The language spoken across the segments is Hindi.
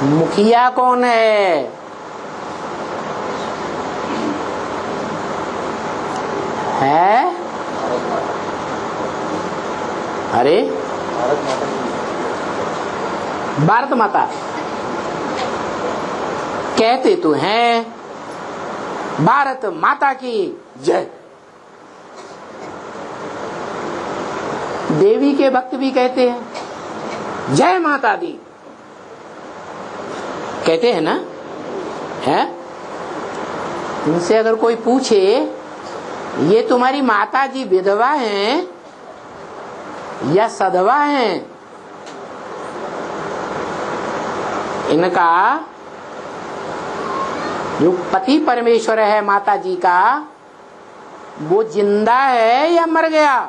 मुखिया कौन है? है? अरे भारत माता कहते तो हैं भारत माता की जय। देवी के भक्त भी कहते हैं जय माता दी, कहते हैं ना? है? इनसे अगर कोई पूछे ये तुम्हारी माता जी विधवा हैं या सधवा हैं, इनका जो पति परमेश्वर है माता जी का, वो जिंदा है या मर गया,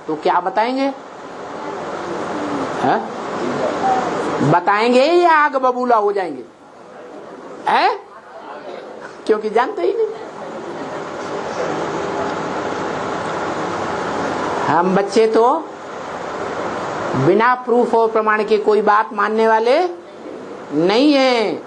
तो क्या बताएंगे? है? बताएंगे या आग बबूला हो जाएंगे? है? क्योंकि जानते ही नहीं। हम बच्चे तो बिना प्रूफ और प्रमाण के कोई बात मानने वाले नहीं है।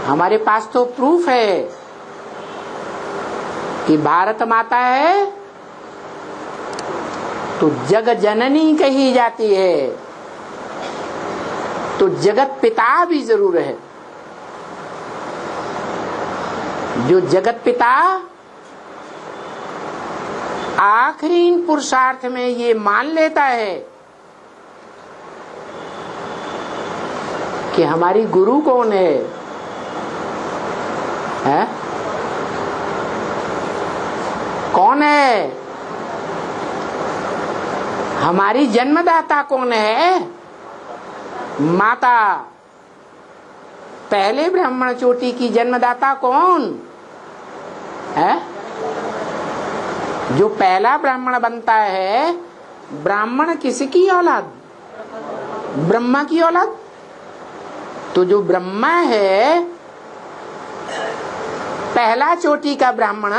हमारे पास तो प्रूफ है कि भारत माता है तो जग जननी कही जाती है, तो जगत पिता भी जरूर है। जो जगत पिता आखिरी पुरुषार्थ में ये मान लेता है कि हमारी गुरु कौन है? है? कौन है? हमारी जन्मदाता कौन है? माता। पहले ब्राह्मण चोटी की जन्मदाता कौन है? जो पहला ब्राह्मण बनता है, ब्राह्मण किसकी औलाद? ब्रह्मा की औलाद। तो जो ब्रह्मा है, पहला चोटी का ब्राह्मण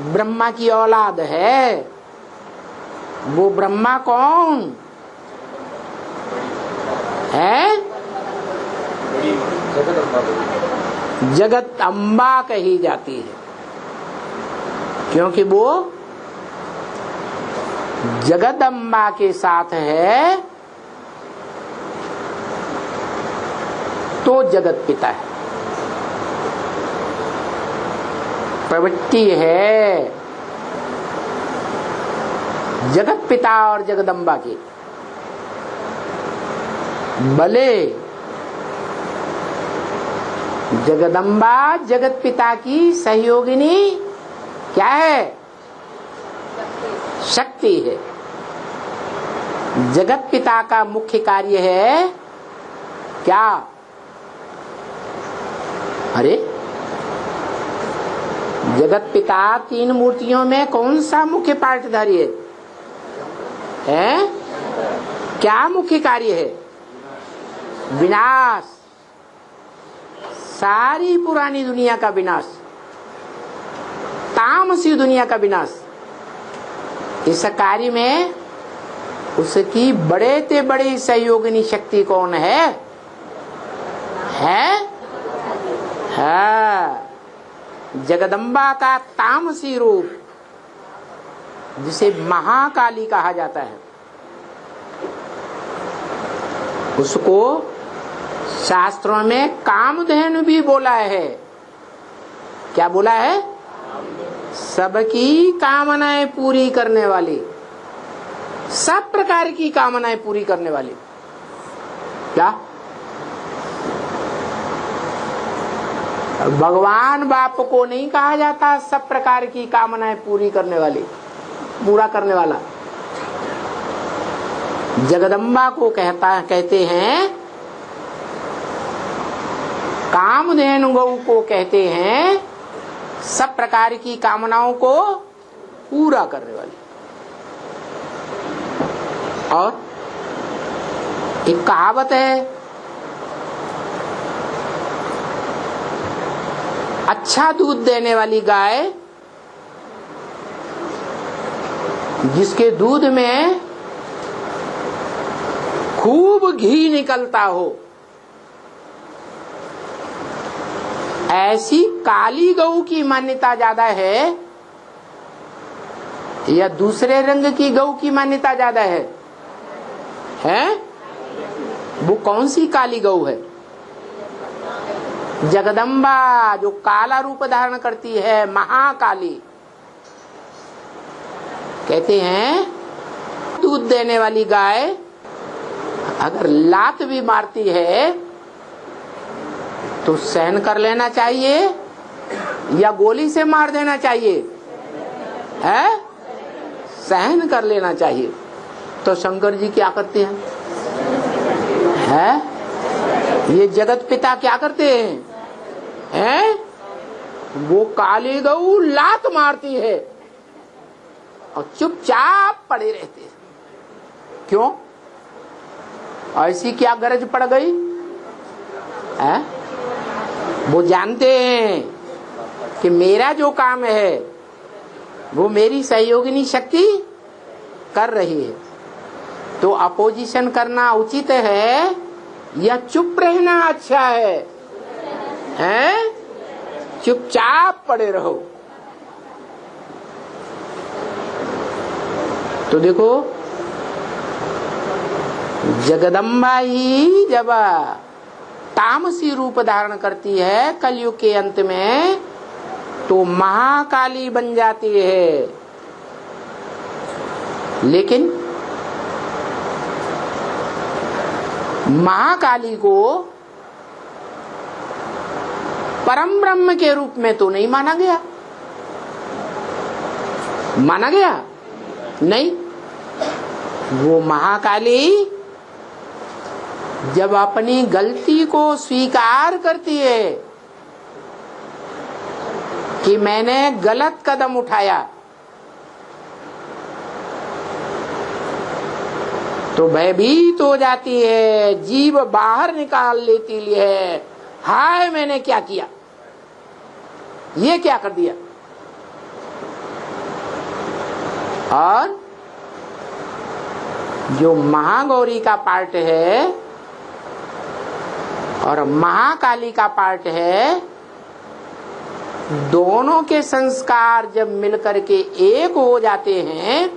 ब्रह्मा की औलाद है। वो ब्रह्मा कौन है? जगत अम्बा कही जाती है, क्योंकि वो जगदम्बा के साथ है तो जगत पिता है। प्रवृत्ति है जगत पिता और जगदम्बा की। भले जगदम्बा जगत पिता की सहयोगिनी क्या है? शक्ति है। जगत पिता का मुख्य कार्य है क्या? अरे जगत पिता तीन मूर्तियों में कौन सा मुख्य पार्टधारी है? है? क्या मुख्य कार्य है? विनाश। सारी पुरानी दुनिया का विनाश, तामसी दुनिया का विनाश। इस कार्य में उसकी बड़े से बड़ी सहयोगिनी शक्ति कौन है? है? जगदम्बा का तामसी रूप, जिसे महाकाली कहा जाता है, उसको शास्त्रों में कामधेनु भी बोला है। क्या बोला है? सबकी कामनाएं पूरी करने वाली, सब प्रकार की कामनाएं पूरी करने वाली। क्या? भगवान बाप को नहीं कहा जाता सब प्रकार की कामनाएं पूरी करने वाली, पूरा करने वाला। जगदम्बा को कहते हैं, कामधेनु गौ को कहते हैं सब प्रकार की कामनाओं को पूरा करने वाली। और एक कहावत है, अच्छा दूध देने वाली गाय, जिसके दूध में खूब घी निकलता हो, ऐसी काली गऊ की मान्यता ज्यादा है या दूसरे रंग की गऊ की मान्यता ज्यादा है? वो कौन सी काली गऊ है? जगदम्बा, जो काला रूप धारण करती है, महाकाली। कहते हैं दूध देने वाली गाय अगर लात भी मारती है तो सहन कर लेना चाहिए या गोली से मार देना चाहिए? सहन कर लेना चाहिए। तो शंकर जी क्या करते हैं? ये जगत पिता क्या करते हैं? वो काली गऊ लात मारती है और चुपचाप पड़े रहते हैं। क्यों? ऐसी क्या गरज पड़ गई? वो जानते हैं कि मेरा जो काम है वो मेरी सहयोगिनी शक्ति कर रही है, तो अपोजिशन करना उचित है या चुप रहना अच्छा है? चुपचाप पड़े रहो। तो देखो, जगदम्बा ही जब तामसी रूप धारण करती है कलयुग के अंत में तो महाकाली बन जाती है। लेकिन महाकाली को परम ब्रह्म के रूप में तो नहीं माना गया। माना गया? नहीं। वो महाकाली जब अपनी गलती को स्वीकार करती है कि मैंने गलत कदम उठाया, तो भयभीत हो जाती है, जीभ बाहर निकाल लेती है, हाय मैंने क्या किया, ये क्या कर दिया। और जो महागौरी का पार्ट है और महाकाली का पार्ट है, दोनों के संस्कार जब मिलकर के एक हो जाते हैं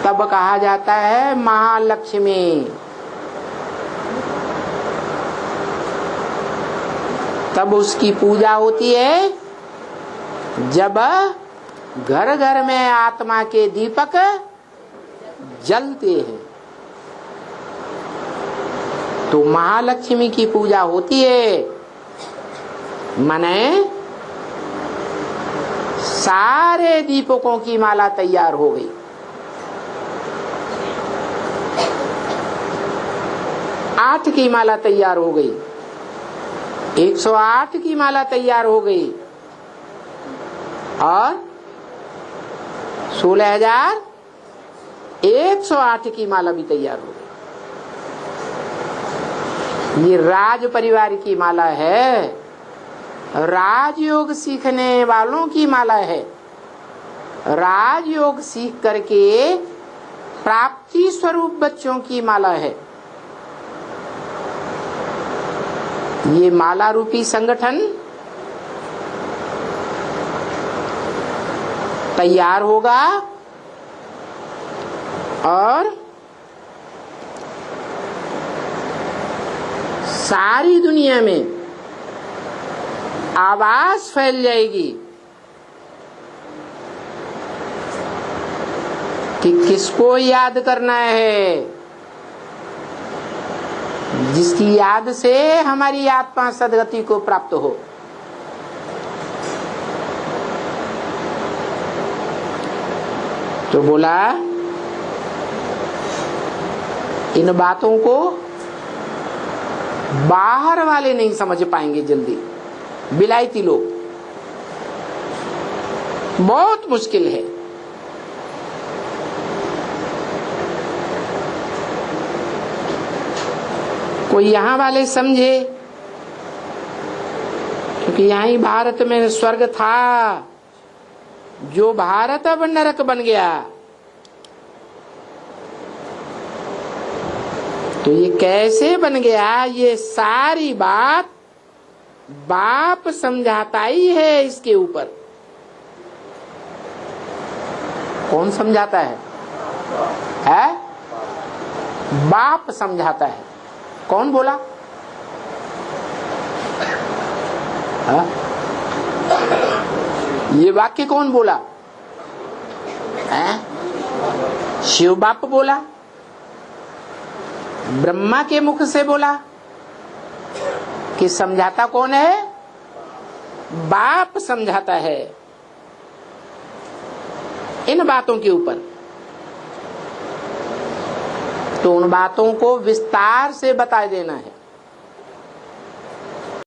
तब कहा जाता है महालक्ष्मी। तब उसकी पूजा होती है जब घर घर में आत्मा के दीपक जलते हैं, तो महालक्ष्मी की पूजा होती है। माने सारे दीपकों की माला तैयार हो गई। 8 की माला तैयार हो गई, 108 की माला तैयार हो गई और 16,108 की माला भी तैयार हो गई। ये राज परिवार की माला है, राजयोग सीखने वालों की माला है। राजयोग सीख करके प्राप्ति स्वरूप बच्चों की माला है। ये माला रूपी संगठन तैयार होगा और सारी दुनिया में आवाज फैल जाएगी कि किसको याद करना है, जिसकी याद से हमारी आत्मा सदगति को प्राप्त हो। तो बोला इन बातों को बाहर वाले नहीं समझ पाएंगे जल्दी, विलायती लोग, बहुत मुश्किल है। कोई यहाँ वाले समझे, क्योंकि यहाँ ही भारत में स्वर्ग था, जो भारत अब नरक बन गया। तो ये कैसे बन गया? ये सारी बात बाप समझाता ही है इसके ऊपर। कौन समझाता है? बाप समझाता है। कौन बोला? ये वाक्य कौन बोला? शिव बाप बोला? ब्रह्मा के मुख से बोला? कि समझाता कौन है? बाप समझाता है इन बातों के ऊपर। तो उन बातों को विस्तार से बता देना है।